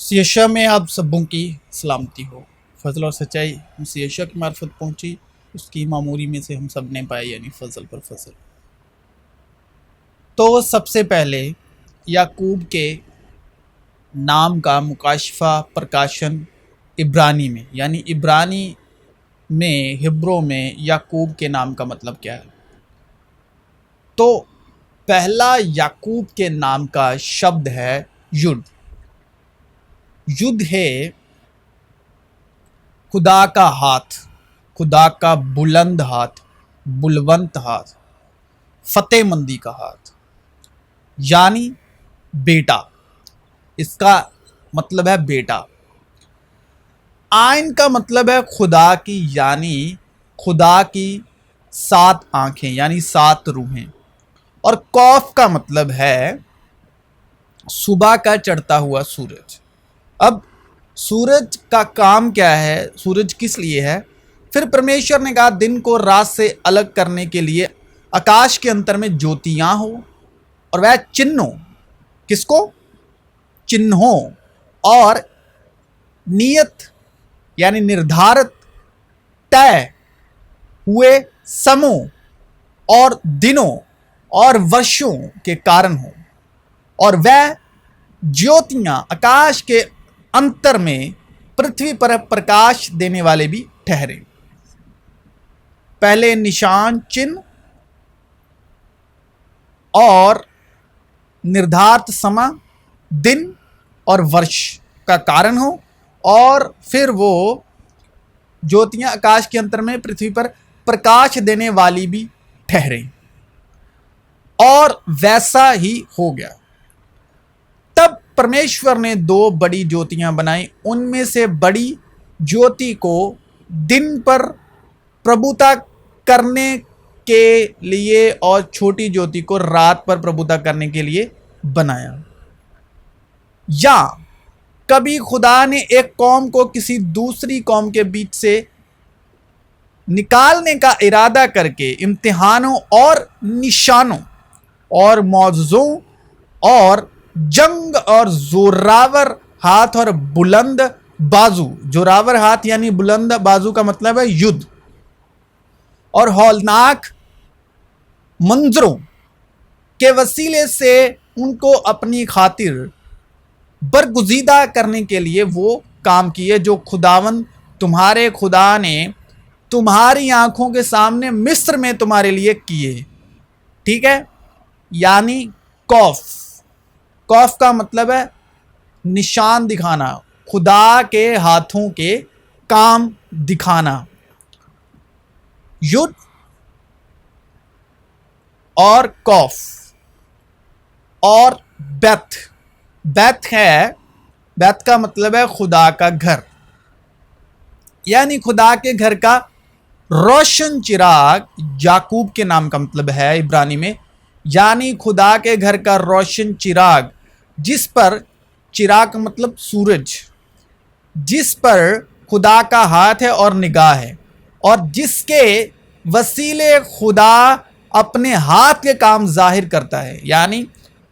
مسیح میں آپ سبوں کی سلامتی ہو۔ فضل اور سچائی مسیح کی معرفت پہنچی، اس کی معموری میں سے ہم سب نے پائی، یعنی فضل پر فضل۔ تو سب سے پہلے یعقوب کے نام کا مکاشفہ پرکاشن عبرانی میں، یعنی عبرانی میں ہبرو میں یعقوب کے نام کا مطلب کیا ہے؟ تو پہلا یعقوب کے نام کا شبد ہے یڈ۔ یڈ ہے خدا کا ہاتھ، خدا کا بلند ہاتھ، بلونت ہاتھ، فتح مندی کا ہاتھ، یعنی بیٹا۔ اس کا مطلب ہے بیٹا۔ آئین کا مطلب ہے خدا کی، یعنی خدا کی 7 آنکھیں، یعنی 7 روحیں۔ اور قوف کا مطلب ہے صبح کا چڑھتا ہوا سورج۔ اب سورج کا کام کیا ہے؟ سورج کس لیے ہے؟ پھر پرمیشور نے کہا دن کو رات سے الگ کرنے کے لیے آکاش کے انتر میں جوتیاں ہو، اور وہ چنھوں، کس کو؟ چنھوں، اور نیت یعنی نردھارت طے ہوئے سموں اور دنوں اور ورشوں کے کارن ہوں، اور وہ جوتیاں آکاش کے انتر میں پرتھوی پر پرکاش دینے والے بھی ٹھہرے۔ پہلے نشان، چنھ اور نردھارت سما، دن اور ورش کا کارن ہو، اور پھر وہ جوتیاں آکاش کے انتر میں پرتھوی پر پرکاش دینے والی بھی ٹھہرے، اور ویسا ہی ہو گیا۔ تب پرمیشور نے 2 بڑی جوتیاں بنائیں، ان میں سے بڑی جوتی کو دن پر پربھوتا کرنے کے لیے اور چھوٹی جوتی کو رات پر پربھوتا کرنے کے لیے بنایا۔ یا کبھی خدا نے ایک قوم کو کسی دوسری قوم کے بیچ سے نکالنے کا ارادہ کر کے امتحانوں اور نشانوں اور معجزوں اور جنگ اور زوراور ہاتھ اور بلند بازو، زوراور ہاتھ یعنی بلند بازو کا مطلب ہے یدھ، اور ہولناک منظروں کے وسیلے سے ان کو اپنی خاطر برگزیدہ کرنے کے لیے وہ کام کیے جو خداوند تمہارے خدا نے تمہاری آنکھوں کے سامنے مصر میں تمہارے لیے کیے۔ ٹھیک ہے، یعنی قوف۔ قوف کا مطلب ہے نشان دکھانا، خدا کے ہاتھوں کے کام دکھانا۔ یڈ اور قوف اور بیت۔ بیت ہے، بیت کا مطلب ہے خدا کا گھر، یعنی خدا کے گھر کا روشن چراغ۔ یعقوب کے نام کا مطلب ہے عبرانی میں، یعنی خدا کے گھر کا روشن چراغ، جس پر چراغ کا مطلب سورج، جس پر خدا کا ہاتھ ہے اور نگاہ ہے، اور جس کے وسیلے خدا اپنے ہاتھ کے کام ظاہر کرتا ہے، یعنی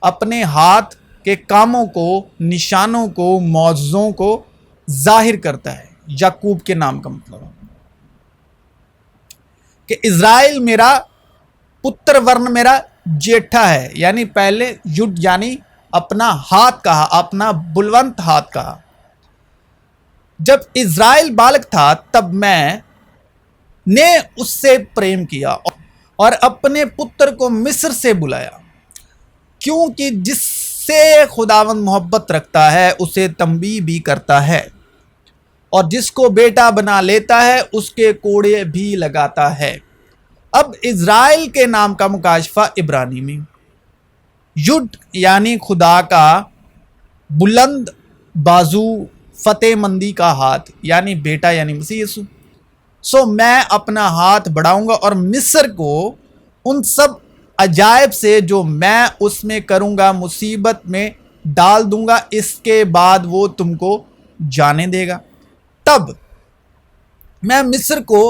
اپنے ہاتھ کے کاموں کو، نشانوں کو، معجزوں کو ظاہر کرتا ہے۔ یعقوب کے نام کا مطلب ہے کہ اسرائیل میرا پتر ورن میرا جیٹھا ہے، یعنی پہلے یڈ یعنی اپنا ہاتھ کہا، اپنا بلونت ہاتھ کہا۔ جب اسرائیل بالغ تھا تب میں نے اس سے پریم کیا اور اپنے پتر کو مصر سے بلایا، کیونکہ جس سے خداوند محبت رکھتا ہے اسے تنبیہ بھی کرتا ہے، اور جس کو بیٹا بنا لیتا ہے اس کے کوڑے بھی لگاتا ہے۔ اب اسرائیل کے نام کا مکاشفہ عبرانی میں یڈ یعنی خدا کا بلند بازو، فتح مندی کا ہاتھ، یعنی بیٹا یعنی مسیح یسوع۔ سو میں اپنا ہاتھ بڑھاؤں گا اور مصر کو ان سب عجائب سے جو میں اس میں کروں گا مصیبت میں ڈال دوں گا، اس کے بعد وہ تم کو جانے دے گا۔ تب میں مصر کو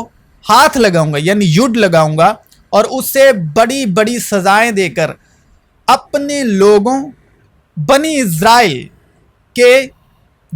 ہاتھ لگاؤں گا، یعنی یڈ لگاؤں گا، اور اسے بڑی بڑی سزائیں دے کر اپنے لوگوں بنی اسرائیل کے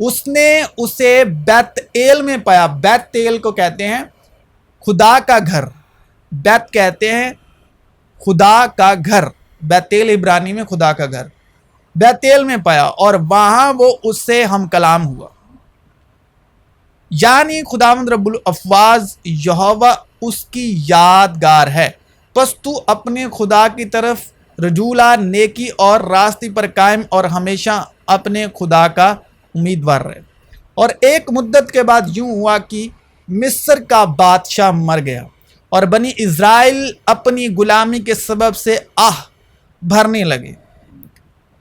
اس نے اسے بیت ایل میں پایا. بیت ایل کو کہتے ہیں خدا کا گھر. بیت کہتے ہیں خدا کا گھر. بیت ایل عبرانی میں خدا کا گھر. بیت ایل میں پایا اور وہاں وہ اس سے ہم کلام ہوا. یعنی خداوند رب الافواج یہوہ اس کی یادگار ہے. پس تو اپنے خدا کی طرف رجوع لا، نیکی اور راستی پر قائم اور ہمیشہ اپنے خدا کا امیدوار رہے. اور ایک مدت کے بعد یوں ہوا کہ مصر کا بادشاہ مر گیا اور بنی اسرائیل اپنی غلامی کے سبب سے آہ بھرنے لگے.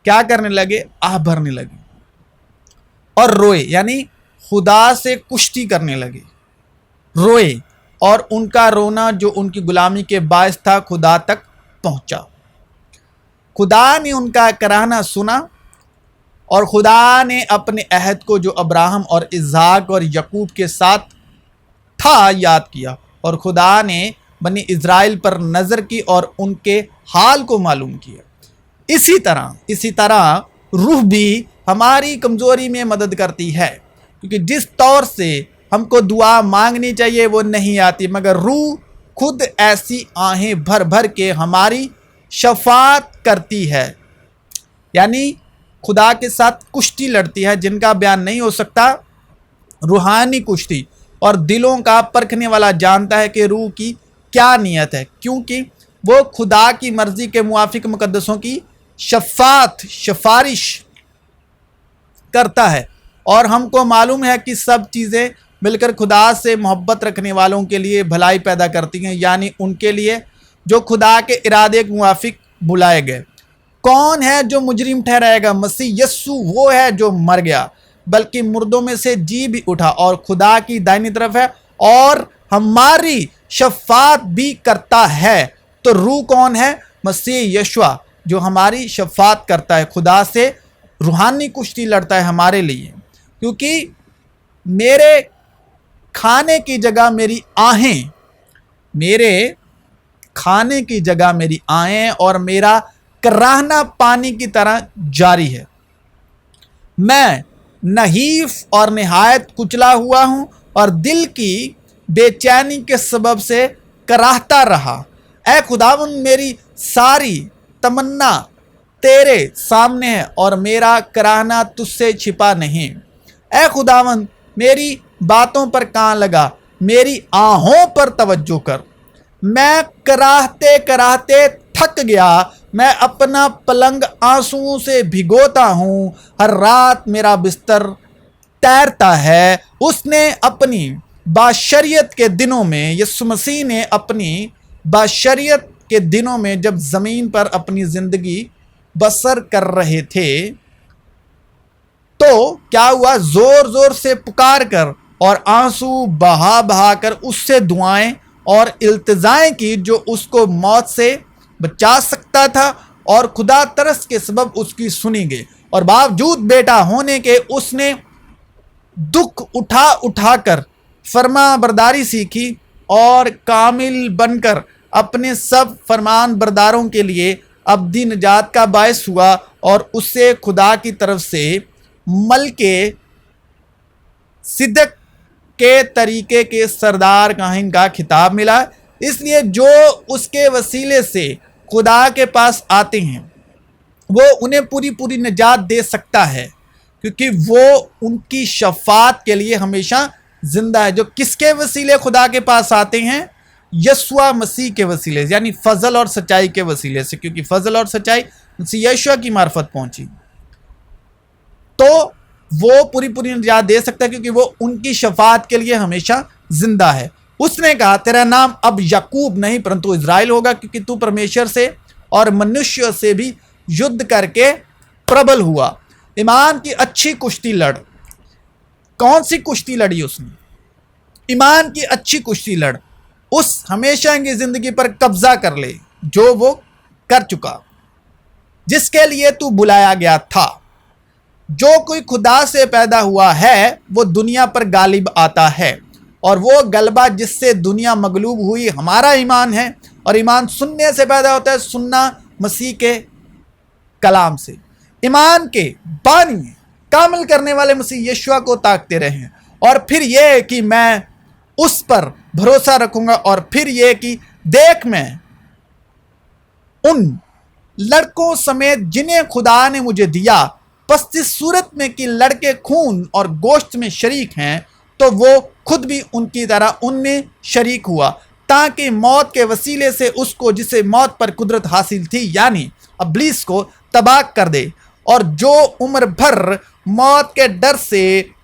کیا کرنے لگے؟ آہ بھرنے لگے اور روئے. یعنی خدا سے کشتی کرنے لگے، روئے، اور ان کا رونا جو ان کی غلامی کے باعث تھا خدا تک پہنچا. خدا نے ان کا کراہنا سنا اور خدا نے اپنے عہد کو جو ابراہم اور اسحاق اور یعقوب کے ساتھ تھا یاد کیا، اور خدا نے بنی اسرائیل پر نظر کی اور ان کے حال کو معلوم کیا. اسی طرح روح بھی ہماری کمزوری میں مدد کرتی ہے، کیونکہ جس طور سے ہم کو دعا مانگنی چاہیے وہ نہیں آتی، مگر روح خود ایسی آہیں بھر بھر کے ہماری شفاعت کرتی ہے. یعنی خدا کے ساتھ کشتی لڑتی ہے جن کا بیان نہیں ہو سکتا، روحانی کشتی. اور دلوں کا پرکھنے والا جانتا ہے کہ روح کی کیا نیت ہے، کیونکہ وہ خدا کی مرضی کے موافق مقدسوں کی سفارش کرتا ہے. اور ہم کو معلوم ہے کہ سب چیزیں مل کر خدا سے محبت رکھنے والوں کے لیے بھلائی پیدا کرتی ہیں، یعنی ان کے لیے جو خدا کے ارادے کے موافق بلائے گئے. کون ہے جو مجرم ٹھہرائے گا؟ مسیح یسوع وہ ہے جو مر گیا بلکہ مردوں میں سے جی بھی اٹھا اور خدا کی دائنی طرف ہے اور ہماری شفاعت بھی کرتا ہے. تو روح کون ہے؟ مسیح یشوع جو ہماری شفاعت کرتا ہے، خدا سے روحانی کشتی لڑتا ہے ہمارے لیے. کیونکہ میرے کھانے کی جگہ میری آہیں، میرے کھانے کی جگہ میری آہیں اور میرا کراہنا پانی کی طرح جاری ہے. میں نحیف اور نہایت کچلا ہوا ہوں اور دل کی بے چینی کے سبب سے کراہتا رہا. اے خداوند میری ساری تمنا تیرے سامنے ہے اور میرا کراہنا تجھ سے چھپا نہیں. اے خداوند میری باتوں پر کان لگا، میری آہوں پر توجہ کر. میں کراہتے کراہتے تھک گیا، میں اپنا پلنگ آنسوؤں سے بھگوتا ہوں، ہر رات میرا بستر تیرتا ہے. اس نے اپنی باشریت کے دنوں میں، یسوع مسیح نے اپنی باشریت کے دنوں میں جب زمین پر اپنی زندگی بسر کر رہے تھے تو کیا ہوا؟ زور زور سے پکار کر اور آنسو بہا بہا کر اس سے دعائیں اور التجائیں کی جو اس کو موت سے بچا سکتا تھا، اور خدا ترس کے سبب اس کی سنی گئی. اور باوجود بیٹا ہونے کے اس نے دکھ اٹھا اٹھا کر فرما برداری سیکھی اور کامل بن کر اپنے سب فرمان برداروں کے لیے ابدی نجات کا باعث ہوا، اور اس سے خدا کی طرف سے ملکے صدق کے طریقے کے سردار کاہن کا خطاب ملا. اس لیے جو اس کے وسیلے سے خدا کے پاس آتے ہیں وہ انہیں پوری نجات دے سکتا ہے، کیونکہ وہ ان کی شفاعت کے لیے ہمیشہ زندہ ہے. جو کس کے وسیلے خدا کے پاس آتے ہیں؟ یسوع مسیح کے وسیلے سے، یعنی فضل اور سچائی کے وسیلے سے، کیونکہ فضل اور سچائی مسیح یسوع کی معرفت پہنچی تو وہ پوری نجات دے سکتا ہے، کیونکہ وہ ان کی شفاعت کے لیے ہمیشہ زندہ ہے. اس نے کہا تیرا نام اب یعقوب نہیں پرنتو اسرائیل ہوگا، کیونکہ تو پرمیشور سے اور منشیوں سے بھی یدھ کر کے پربل ہوا. ایمان کی اچھی کشتی لڑ. کون سی کشتی لڑی اس نے؟ ایمان کی اچھی کشتی لڑ. اس ہمیشہ کی زندگی پر قبضہ کر لے جو وہ کر چکا، جس کے لیے تو بلایا گیا تھا. جو کوئی خدا سے پیدا ہوا ہے وہ دنیا پر غالب آتا ہے، اور وہ غلبہ جس سے دنیا مغلوب ہوئی ہمارا ایمان ہے. اور ایمان سننے سے پیدا ہوتا ہے، سننا مسیح کے کلام سے. ایمان کے بانی کامل کرنے والے مسیح یشوع کو تاکتے رہیں، اور پھر یہ کہ میں اس پر بھروسہ رکھوں گا، اور پھر یہ کہ دیکھ میں ان لڑکوں سمیت جنہیں خدا نے مجھے دیا، پس اس صورت میں کہ لڑکے خون اور گوشت میں شریک ہیں تو وہ خود بھی ان کی طرح ان میں شریک ہوا، تاکہ موت کے وسیلے سے اس کو جسے موت پر قدرت حاصل تھی یعنی ابلیس کو تباہ کر دے، اور جو عمر بھر موت کے ڈر سے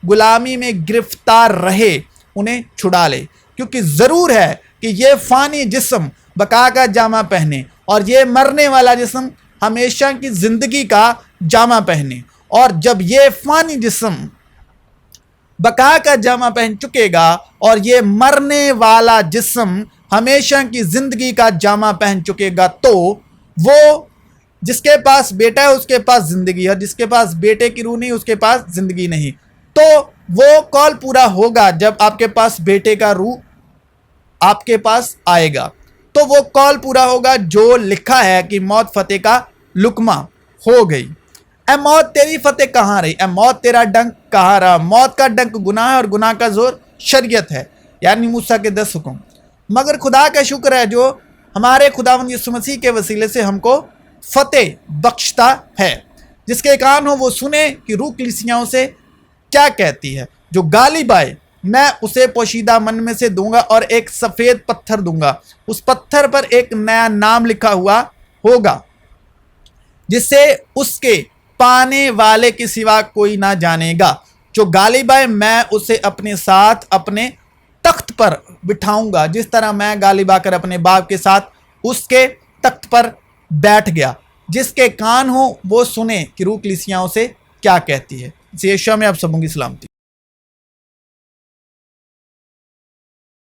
غلامی میں گرفتار رہے انہیں چھڑا لے، کیونکہ ضرور ہے کہ یہ فانی جسم بقا کا جامہ پہنے اور یہ مرنے والا جسم ہمیشہ کی زندگی کا جامہ پہنے، اور جب یہ فانی جسم بقا کا جامہ پہن چکے گا اور یہ مرنے والا جسم ہمیشہ کی زندگی کا جامہ پہن چکے گا، تو وہ جس کے پاس بیٹا ہے اس کے پاس زندگی ہے، جس کے پاس بیٹے کی روح نہیں اس کے پاس زندگی نہیں۔ تو وہ قول پورا ہوگا جب آپ کے پاس بیٹے کا روح آپ کے پاس آئے گا، تو وہ قول پورا ہوگا جو لکھا ہے کہ موت فتح کا لقمہ ہو گئی۔ اے موت تیری فتح کہاں رہی، اے موت تیرا ڈنک کہاں رہا؟ موت کا ڈنک گناہ ہے اور گناہ کا زور شریعت ہے، یعنی موسیٰ کے 10 حکم۔ مگر خدا کا شکر ہے جو ہمارے خداوند یسوع مسیح کے وسیلے سے ہم کو فتح بخشتا ہے۔ جس کے کان ہو وہ سنے کہ روح کلیسیاؤں سے کیا کہتی ہے۔ جو غالب آئے میں اسے پوشیدہ من میں سے دوں گا اور ایک سفید پتھر دوں گا، اس پتھر پر ایک نیا نام لکھا ہوا ہوگا جسے اس کے پانے والے کے سوا کوئی نہ جانے گا۔ جو غالب آئے میں اسے اپنے ساتھ اپنے تخت پر بٹھاؤں گا، جس طرح میں غالب آ کر اپنے باپ کے ساتھ اس کے تخت پر بیٹھ گیا۔ جس کے کان ہو وہ سنے کہ روح کلیسیاؤں سے کیا کہتی ہے۔ یشوع میں آپ سبوں کی سلامتی۔